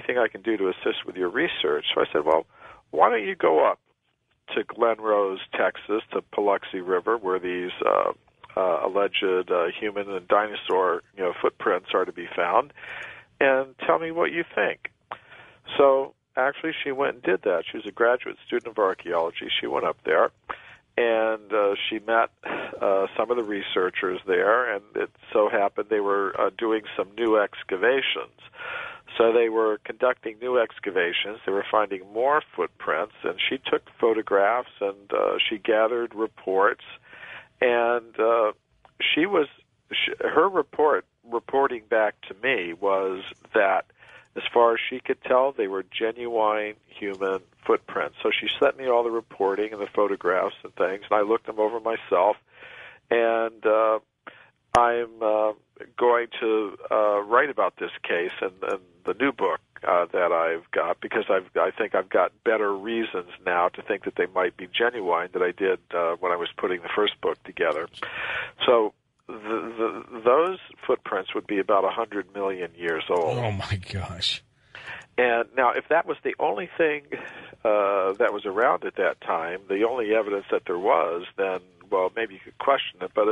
anything I can do to assist with your research? So I said, well, why don't you go up to Glen Rose, Texas, to Paluxy River, where these alleged human and dinosaur footprints are to be found, and tell me what you think. So actually she went and did that. She was a graduate student of archaeology. She went up there, and she met some of the researchers there, and it so happened they were doing some new excavations. So they were conducting new excavations. They were finding more footprints, and she took photographs, and she gathered reports, and her reporting back to me was that as far as she could tell, they were genuine human footprints. So she sent me all the reporting and the photographs and things, and I looked them over myself, and I'm going to write about this case in the new book that I've got, because I think I've got better reasons now to think that they might be genuine than I did when I was putting the first book together. So those footprints would be about 100 million years old. Oh, my gosh. And now, if that was the only thing that was around at that time, the only evidence that there was, then, well, maybe you could question it. But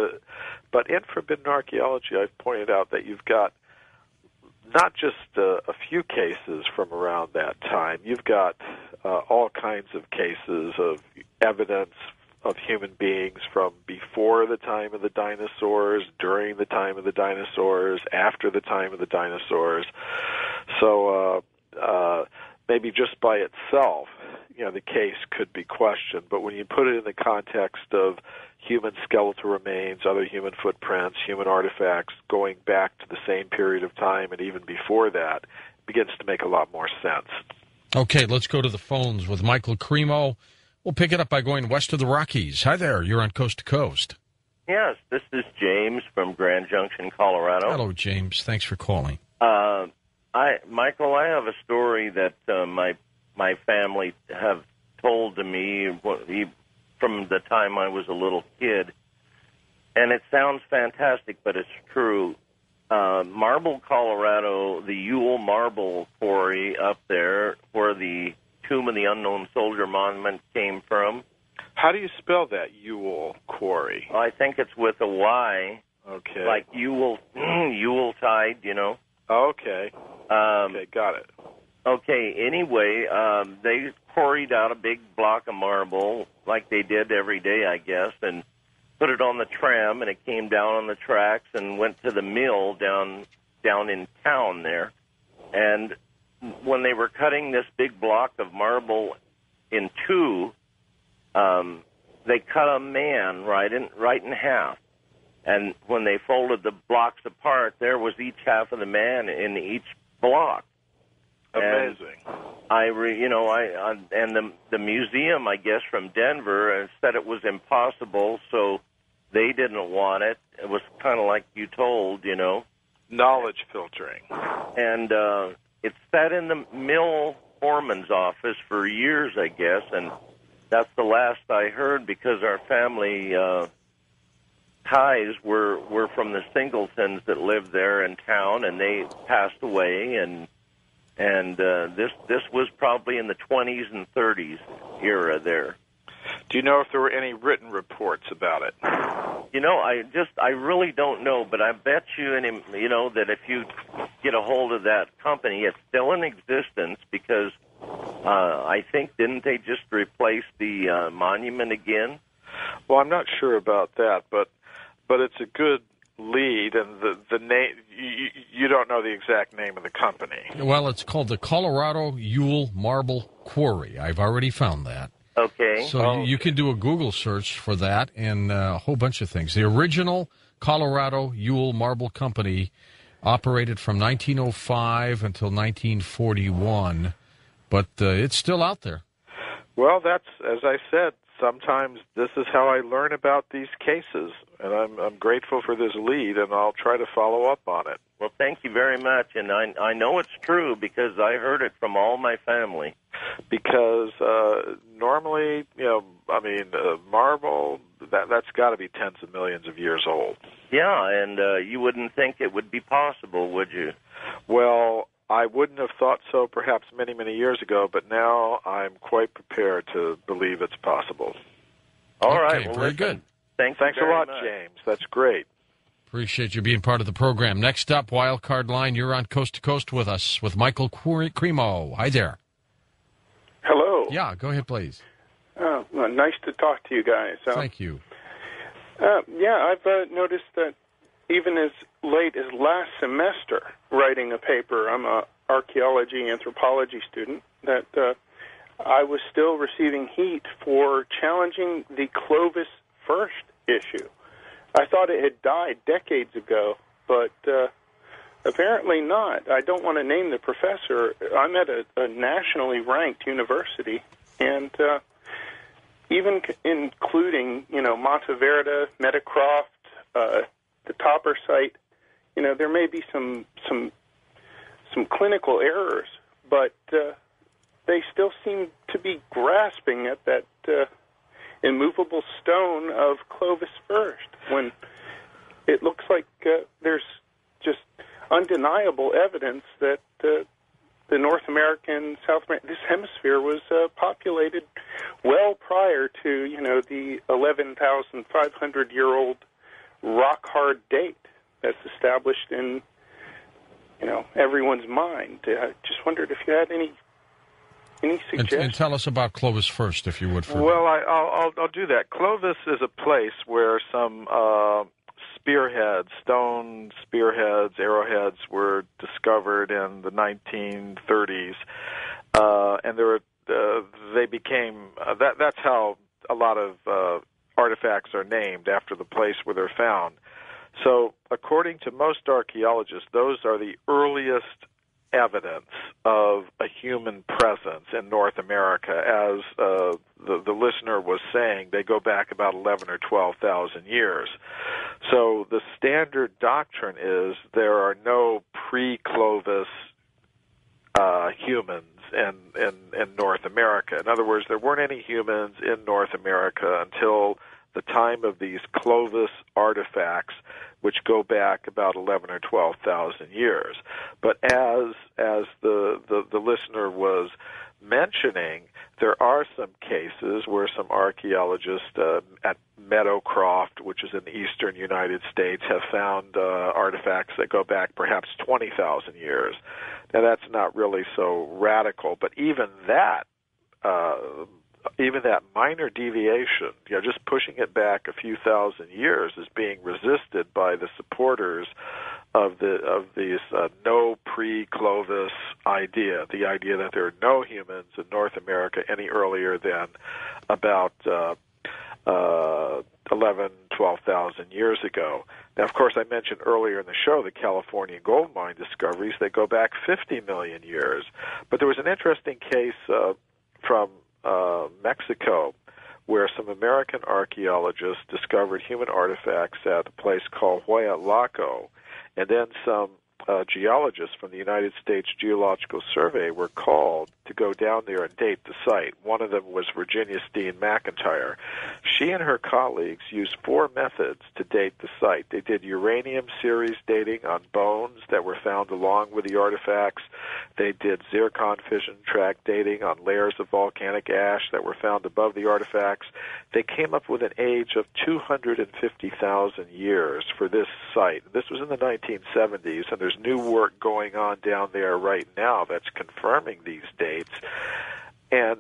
in Forbidden Archaeology, I've pointed out that you've got not just a few cases from around that time. You've got all kinds of cases of evidence of human beings from before the time of the dinosaurs, during the time of the dinosaurs, after the time of the dinosaurs. So maybe just by itself, the case could be questioned. But when you put it in the context of human skeletal remains, other human footprints, human artifacts going back to the same period of time and even before that, it begins to make a lot more sense. Okay, let's go to the phones with Michael Cremo. We'll pick it up by going west of the Rockies. Hi there, you're on Coast to Coast. Yes, this is James from Grand Junction, Colorado. Hello, James. Thanks for calling. Michael, I have a story that my family have told to me from the time I was a little kid, and it sounds fantastic, but it's true. Marble, Colorado, the Ewell Marble Quarry up there, where the Tomb of the Unknown Soldier Monument came from. How do you spell that, Ewell Quarry? I think it's with a Y. Okay. Like Ewell Tide, Okay. Okay, got it. Okay, anyway, they quarried out a big block of marble, like they did every day, I guess, and put it on the tram, and it came down on the tracks and went to the mill down in town there. And when they were cutting this big block of marble in two, they cut a man right in half. And when they folded the blocks apart, there was each half of the man in each block. Amazing. And the museum, I guess, from Denver said it was impossible, so they didn't want it. It was kind of like you told, Knowledge filtering. And it sat in the mill foreman's office for years, I guess, and that's the last I heard, because our family ties were from the Singletons that lived there in town, and they passed away, and this was probably in the 20s and 30s era there. Do you know if there were any written reports about it? I really don't know, but I bet you, that if you get a hold of that company, it's still in existence, because I think, didn't they just replace the monument again? Well, I'm not sure about that, but it's a good lead, and the name, you don't know the exact name of the company. Well, it's called the Colorado Ewell Marble Quarry. I've already found that. Okay. So you can do a Google search for that and a whole bunch of things. The original Colorado Ewell Marble Company operated from 1905 until 1941, but it's still out there. Well, that's, as I said, sometimes this is how I learn about these cases, and I'm grateful for this lead, and I'll try to follow up on it. Well, thank you very much, and I know it's true because I heard it from all my family. Because normally, marble, that's got to be tens of millions of years old. Yeah, and you wouldn't think it would be possible, would you? Well, I wouldn't have thought so perhaps many, many years ago, but now I'm quite prepared to believe it's possible. All Okay, right. Well, very listen, good. Thanks a very lot, much. James. That's great. Appreciate you being part of the program. Next up, Wildcard Line. You're on Coast to Coast with us with Michael Cremo. Hi there. Hello. Yeah, go ahead, please. Well, nice to talk to you guys. Thank you. I've noticed that even as late as last semester, writing a paper, I'm a archaeology, anthropology student, that I was still receiving heat for challenging the Clovis First issue. I thought it had died decades ago, but apparently not. I don't want to name the professor. I'm at a nationally ranked university, and even including, Monteverde, Metacroft, the Topper site, there may be some clinical errors, but they still seem to be grasping at that immovable stone of Clovis First, when it looks like there's just undeniable evidence that the North American, South American, this hemisphere was populated well prior to, the 11,500-year-old rock-hard date that's established in, everyone's mind. I just wondered if you had any suggestions. And tell us about Clovis First, if you would. Well, I'll do that. Clovis is a place where some spearheads, stone spearheads, arrowheads were discovered in the 1930s, and they became. That's how a lot of artifacts are named after the place where they're found. So, according to most archaeologists, those are the earliest evidence of a human presence in North America. As the listener was saying, they go back about 11 or 12,000 years. So the standard doctrine is there are no pre-Clovis humans in North America. In other words, there weren't any humans in North America until the time of these Clovis artifacts, which go back about 11 or 12,000 years. But as the listener was mentioning, there are some cases where some archaeologists at Meadowcroft, which is in the eastern United States, have found artifacts that go back perhaps 20,000 years. Now, that's not really so radical, but even that minor deviation, just pushing it back a few thousand years, is being resisted by the supporters of these no pre-Clovis idea, the idea that there are no humans in North America any earlier than about 11, 12,000 years ago. Now, of course, I mentioned earlier in the show the California gold mine discoveries. They go back 50 million years. But there was an interesting case from Mexico, where some American archaeologists discovered human artifacts at a place called Huayatlaco, and then some geologists from the United States Geological Survey were called to go down there and date the site. One of them was Virginia Steen McIntyre. She and her colleagues used 4 methods to date the site. They did uranium series dating on bones that were found along with the artifacts. They did zircon fission track dating on layers of volcanic ash that were found above the artifacts. They came up with an age of 250,000 years for this site. This was in the 1970s, and there's new work going on down there right now that's confirming these dates. And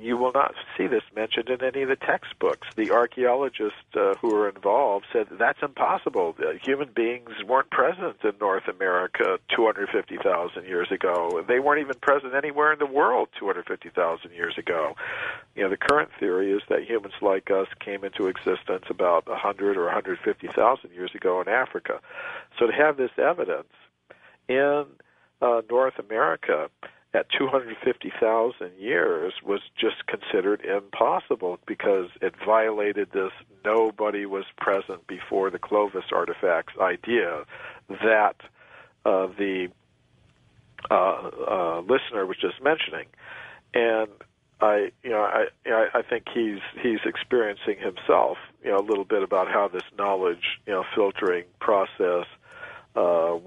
you will not see this mentioned in any of the textbooks. The archaeologists who were involved said that's impossible. Human beings weren't present in North America 250,000 years ago. They weren't even present anywhere in the world 250,000 years ago. The current theory is that humans like us came into existence about 100 or 150,000 years ago in Africa. So to have this evidence in North America at 250,000 years was just considered impossible because it violated this nobody was present before the Clovis artifacts idea that the listener was just mentioning. And I think he's experiencing himself, a little bit about how this knowledge, filtering process works.